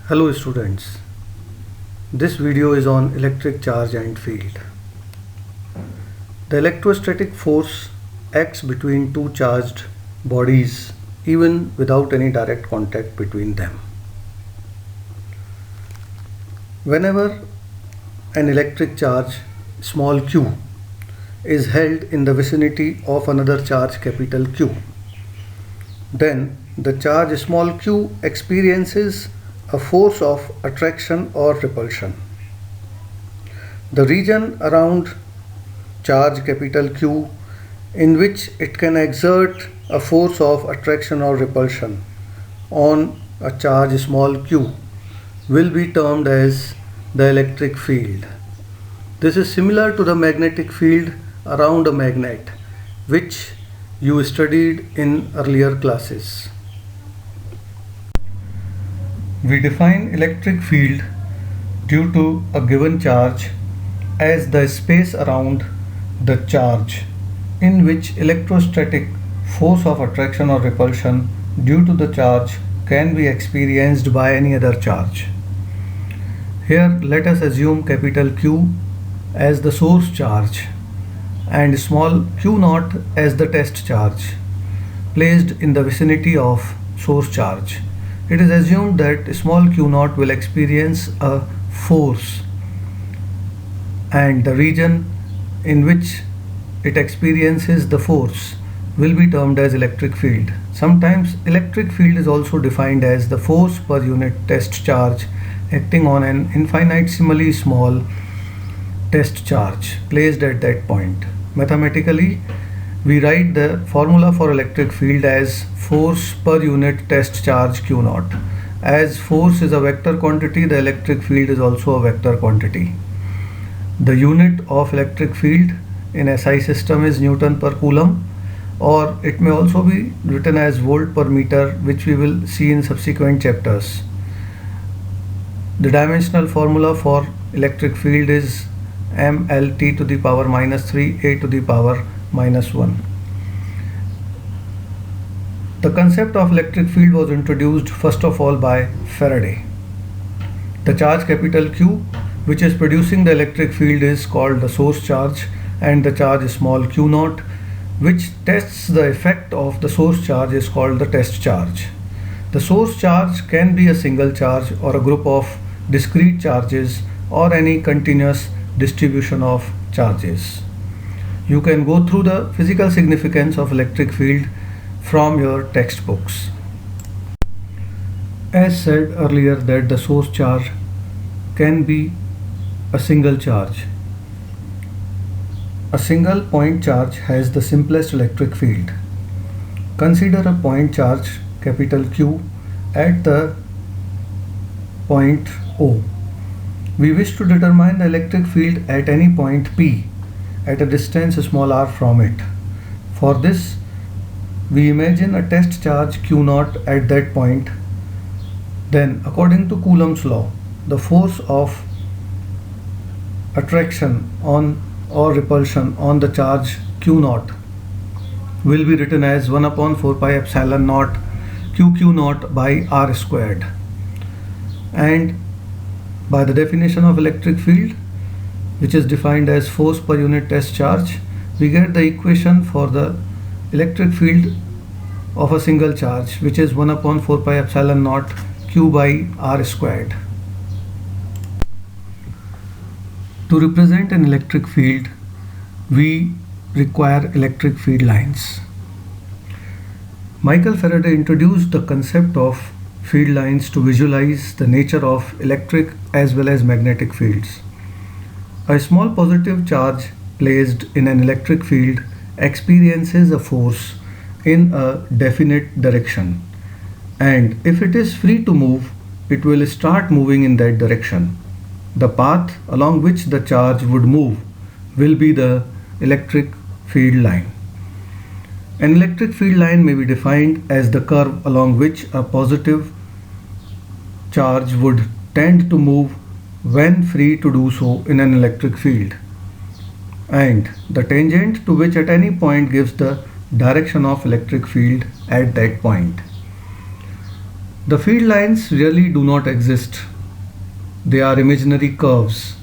Hello students, this video is on electric charge and field. The electrostatic force acts between two charged bodies even without any direct contact between them. Whenever an electric charge small q is held in the vicinity of another charge capital Q, then the charge small q experiences a force of attraction or repulsion. The region around charge capital Q in which it can exert a force of attraction or repulsion on a charge small q will be termed as the electric field. This is similar to the magnetic field around a magnet, which you studied in earlier classes. We define electric field due to a given charge as the space around the charge in which electrostatic force of attraction or repulsion due to the charge can be experienced by any other charge. Here let us assume capital Q as the source charge and small q naught as the test charge placed in the vicinity of source charge. It is assumed that small q naught will experience a force and the region in which it experiences the force will be termed as electric field. Sometimes electric field is also defined as the force per unit test charge acting on an infinitesimally small test charge placed at that point. Mathematically, we write the formula for electric field as force per unit test charge Q naught. As force is a vector quantity, the electric field is also a vector quantity. The unit of electric field in SI system is Newton per Coulomb, or it may also be written as volt per meter, which we will see in subsequent chapters. The dimensional formula for electric field is mLT to the power minus 3 a to the power minus 1. The concept of electric field was introduced first of all by Faraday. The charge capital Q which is producing the electric field is called the source charge, and the charge small q naught which tests the effect of the source charge is called the test charge. The source charge can be a single charge or a group of discrete charges or any continuous distribution of charges. You can go through the physical significance of electric field from your textbooks. As said earlier that the source charge can be a single charge. A single point charge has the simplest electric field. Consider a point charge capital Q at the point O. We wish to determine the electric field at any point P at a distance small r from it. For this, we imagine a test charge Q naught at that point. Then, according to Coulomb's law, the force of attraction on or repulsion on the charge Q naught will be written as 1 upon 4 pi epsilon naught Q naught by r squared. And by the definition of electric field, which is defined as force per unit test charge, we get the equation for the electric field of a single charge, which is 1 upon 4 pi epsilon naught Q by r squared. To represent an electric field, we require electric field lines. Michael Faraday introduced the concept of field lines to visualize the nature of electric as well as magnetic fields. A small positive charge placed in an electric field experiences a force in a definite direction, and if it is free to move, it will start moving in that direction. The path along which the charge would move will be the electric field line. An electric field line may be defined as the curve along which a positive charge would tend to move when free to do so in an electric field, and the tangent to which at any point gives the direction of electric field at that point. The field lines really do not exist. They are imaginary curves.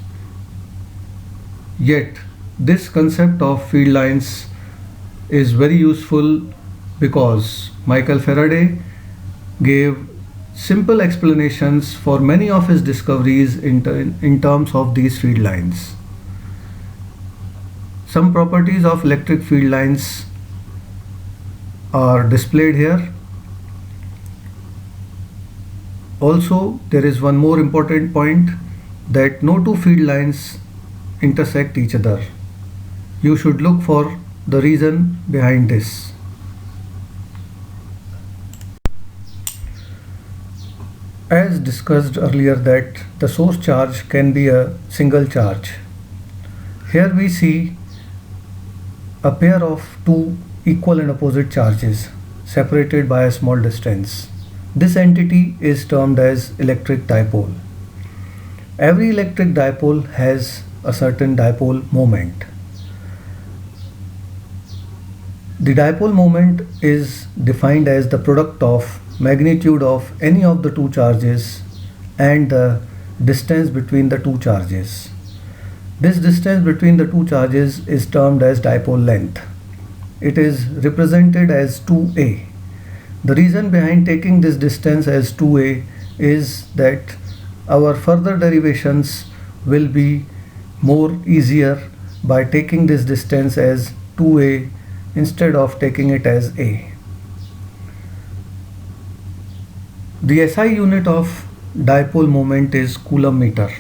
Yet, this concept of field lines is very useful because Michael Faraday gave simple explanations for many of his discoveries in terms of these field lines. Some properties of electric field lines are displayed here. Also, there is one more important point, that no two field lines intersect each other. You should look for the reason behind this. As discussed earlier, that the source charge can be a single charge. Here we see a pair of two equal and opposite charges separated by a small distance. This entity is termed as electric dipole. Every electric dipole has a certain dipole moment. The dipole moment is defined as the product of magnitude of any of the two charges and the distance between the two charges. This distance between the two charges is termed as dipole length. It is represented as 2a. The reason behind taking this distance as 2a is that our further derivations will be more easier by taking this distance as 2a instead of taking it as a. The SI unit of dipole moment is coulomb meter.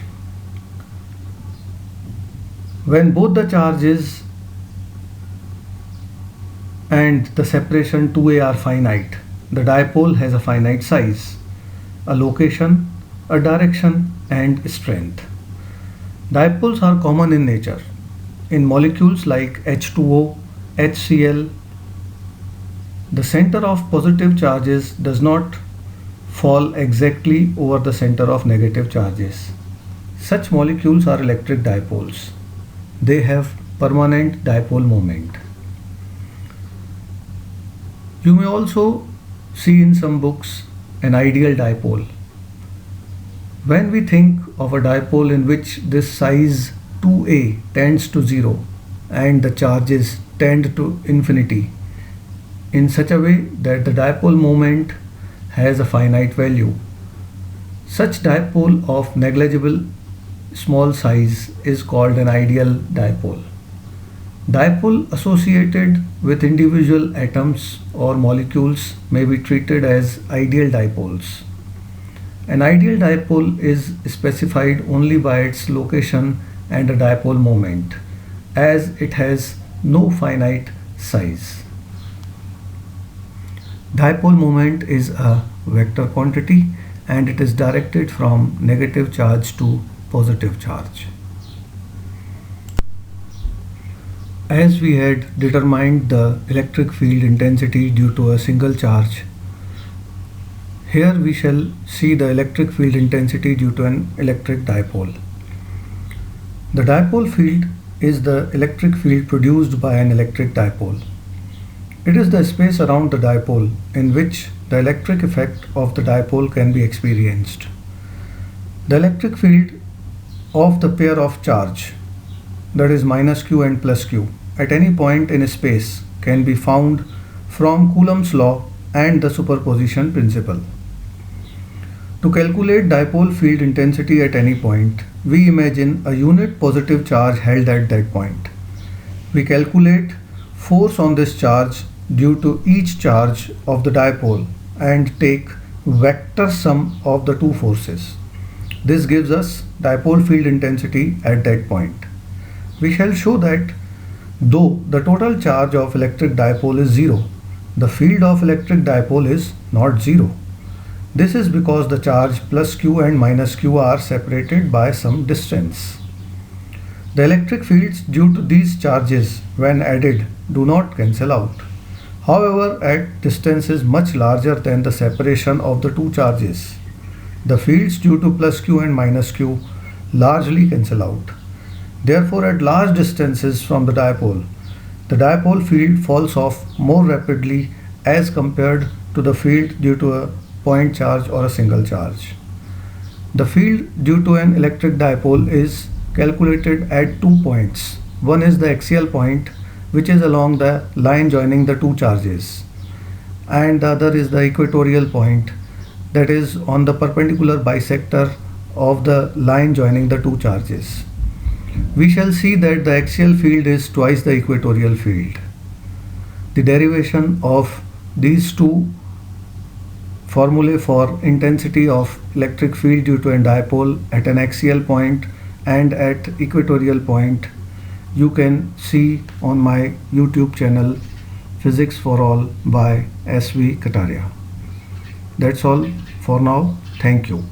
When both the charges and the separation 2a are finite, the dipole has a finite size, a location, a direction, and strength. Dipoles are common in nature. In molecules like H2O, HCl, the center of positive charges does not fall exactly over the center of negative charges. Such molecules are electric dipoles. They have permanent dipole moment. You may also see in some books an ideal dipole. When we think of a dipole in which this size 2a tends to 0 and the charges tend to infinity in such a way that the dipole moment has a finite value, such dipole of negligible small size is called an ideal dipole. Dipole associated with individual atoms or molecules may be treated as ideal dipoles. An ideal dipole is specified only by its location and a dipole moment, as it has no finite size. Dipole moment is a vector quantity and it is directed from negative charge to positive charge. As we had determined the electric field intensity due to a single charge, here we shall see the electric field intensity due to an electric dipole. The dipole field is the electric field produced by an electric dipole. It is the space around the dipole in which the electric effect of the dipole can be experienced. The electric field of the pair of charge, that is minus q and plus q, at any point in space can be found from Coulomb's law and the superposition principle. To calculate dipole field intensity at any point, we imagine a unit positive charge held at that point. We calculate force on this charge due to each charge of the dipole and take vector sum of the two forces. This gives us dipole field intensity at that point. We shall show that though the total charge of electric dipole is 0, the field of electric dipole is not 0. This is because the charge plus q and minus q are separated by some distance. The electric fields due to these charges when added do not cancel out. However, at distances much larger than the separation of the two charges, the fields due to plus q and minus q largely cancel out. Therefore, at large distances from the dipole field falls off more rapidly as compared to the field due to a point charge or a single charge. The field due to an electric dipole is calculated at 2 points. One is the axial point, which is along the line joining the two charges, and the other is the equatorial point, that is on the perpendicular bisector of the line joining the two charges. We shall see that the axial field is twice the equatorial field. The derivation of these two formulae for intensity of electric field due to a dipole at an axial point and at equatorial point you can see on my YouTube channel Physics for All by S.V. Kataria. That's all for now. Thank you.